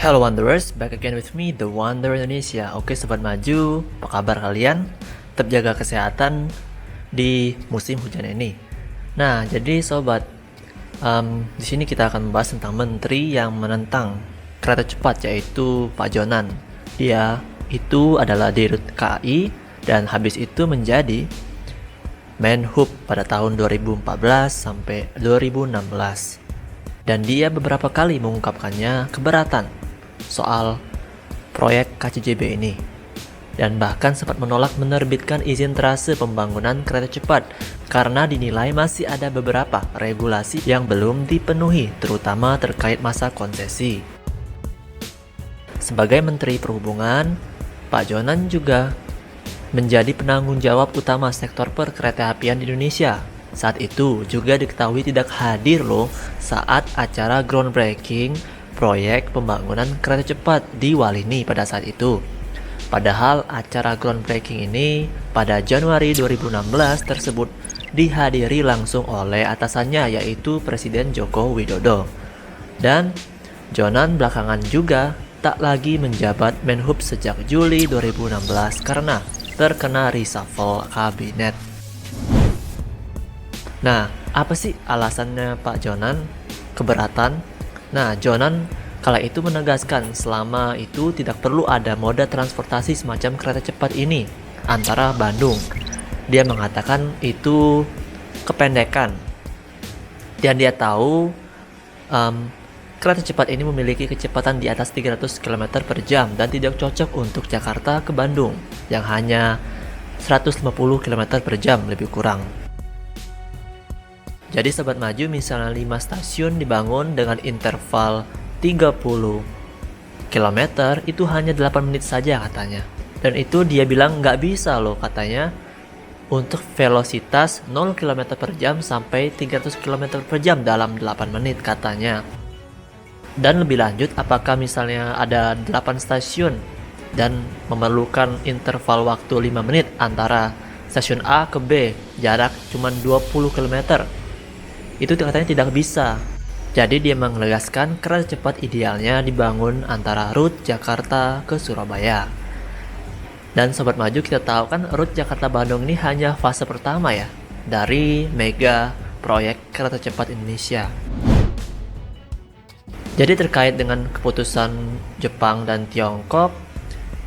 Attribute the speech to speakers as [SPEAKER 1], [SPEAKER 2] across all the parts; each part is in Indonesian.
[SPEAKER 1] Hello Wanderers, back again with me, The Wonder Indonesia. Oke Sobat Maju, apa kabar kalian? Tetap jaga kesehatan di musim hujan ini. Nah, jadi Sobat, di sini kita akan membahas tentang menteri yang menentang kereta cepat, yaitu Pak Jonan. Dia itu adalah Dirut KAI dan habis itu menjadi Menhub pada tahun 2014 sampai 2016. Dan dia beberapa kali mengungkapkannya keberatan soal proyek KCJB ini, dan bahkan sempat menolak menerbitkan izin trase pembangunan kereta cepat karena dinilai masih ada beberapa regulasi yang belum dipenuhi, terutama terkait masa konsesi. Sebagai Menteri Perhubungan, Pak Jonan juga menjadi penanggung jawab utama sektor perkeretaapian di Indonesia. Saat itu juga diketahui tidak hadir loh saat acara groundbreaking proyek pembangunan kereta cepat di Walini pada saat itu. Padahal acara groundbreaking ini pada Januari 2016 tersebut dihadiri langsung oleh atasannya, yaitu Presiden Joko Widodo. Dan Jonan belakangan juga tak lagi menjabat Menhub sejak Juli 2016 karena terkena reshuffle kabinet. Nah, apa sih alasannya Pak Jonan keberatan? Nah, Jonan kala itu menegaskan selama itu tidak perlu ada moda transportasi semacam kereta cepat ini antara Bandung. Dia mengatakan itu kependekan. Dan dia tahu kereta cepat ini memiliki kecepatan di atas 300 km per jam dan tidak cocok untuk Jakarta ke Bandung yang hanya 150 km per jam lebih kurang. Jadi Sobat Maju, misalnya 5 stasiun dibangun dengan interval 30 km, itu hanya 8 menit saja katanya. Dan itu dia bilang nggak bisa loh katanya untuk velositas 0 km per jam sampai 300 km per jam dalam 8 menit katanya. Dan lebih lanjut, apakah misalnya ada 8 stasiun dan memerlukan interval waktu 5 menit antara stasiun A ke B, jarak cuma 20 km. Itu katanya tidak bisa. Jadi dia menegaskan kereta cepat idealnya dibangun antara rute Jakarta ke Surabaya. Dan Sobat Maju, kita tahu kan rute Jakarta-Bandung ini hanya fase pertama ya dari mega proyek kereta cepat Indonesia. Jadi terkait dengan keputusan Jepang dan Tiongkok,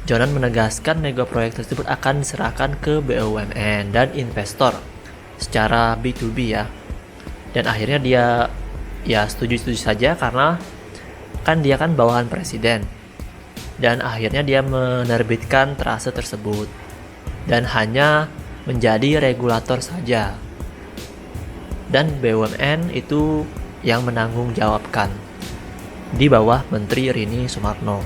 [SPEAKER 1] Jonan menegaskan mega proyek tersebut akan diserahkan ke BUMN dan investor secara B2B ya. Dan akhirnya dia ya setuju-setuju saja karena kan dia kan bawahan presiden. Dan akhirnya dia menerbitkan trase tersebut dan hanya menjadi regulator saja. Dan BUMN itu yang menanggung jawabkan di bawah Menteri Rini Sumarno.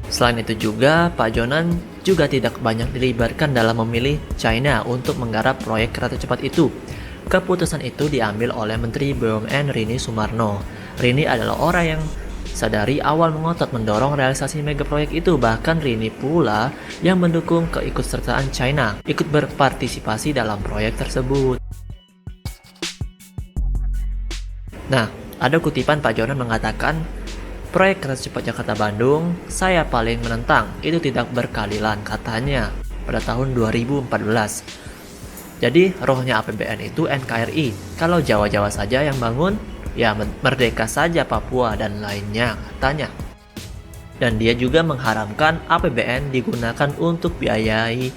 [SPEAKER 1] Selain itu juga, Pak Jonan juga tidak banyak dilibatkan dalam memilih China untuk menggarap proyek kereta cepat itu. Keputusan itu diambil oleh Menteri BUMN Rini Sumarno. Rini adalah orang yang sadari awal mengotot mendorong realisasi mega proyek itu. Bahkan Rini pula yang mendukung keikutsertaan China ikut berpartisipasi dalam proyek tersebut. Nah, ada kutipan Pak Jonan mengatakan, proyek kereta cepat Jakarta-Bandung saya paling menentang, itu tidak berkeadilan katanya pada tahun 2014. Jadi rohnya APBN itu NKRI. Kalau Jawa-Jawa saja yang bangun, ya merdeka saja Papua dan lainnya katanya. Dan dia juga mengharamkan APBN digunakan untuk biayai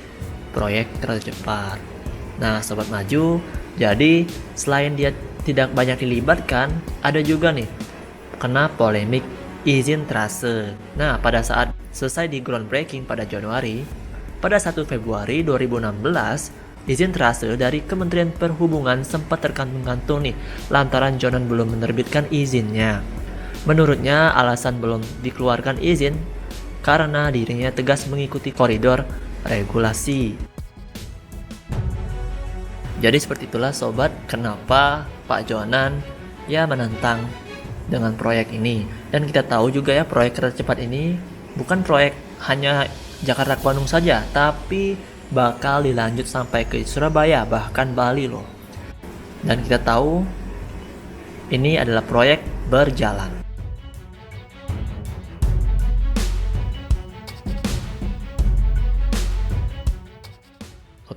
[SPEAKER 1] proyek kereta cepat. Nah Sobat Maju, jadi selain dia tidak banyak dilibatkan, ada juga nih kena polemik izin trase. Nah pada saat selesai di groundbreaking pada Januari, pada 1 Februari 2016, izin trase dari Kementerian Perhubungan sempat tergantung-gantung nih lantaran Jonan belum menerbitkan izinnya. Menurutnya alasan belum dikeluarkan izin karena dirinya tegas mengikuti koridor regulasi. Jadi seperti itulah Sobat, kenapa Pak Jonan ya menentang dengan proyek ini. Dan kita tahu juga ya, proyek kereta cepat ini bukan proyek hanya Jakarta ke Bandung saja, tapi bakal dilanjut sampai ke Surabaya, bahkan Bali loh. Dan kita tahu ini adalah proyek berjalan.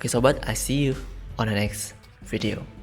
[SPEAKER 1] Oke sobat, I see you on the next video.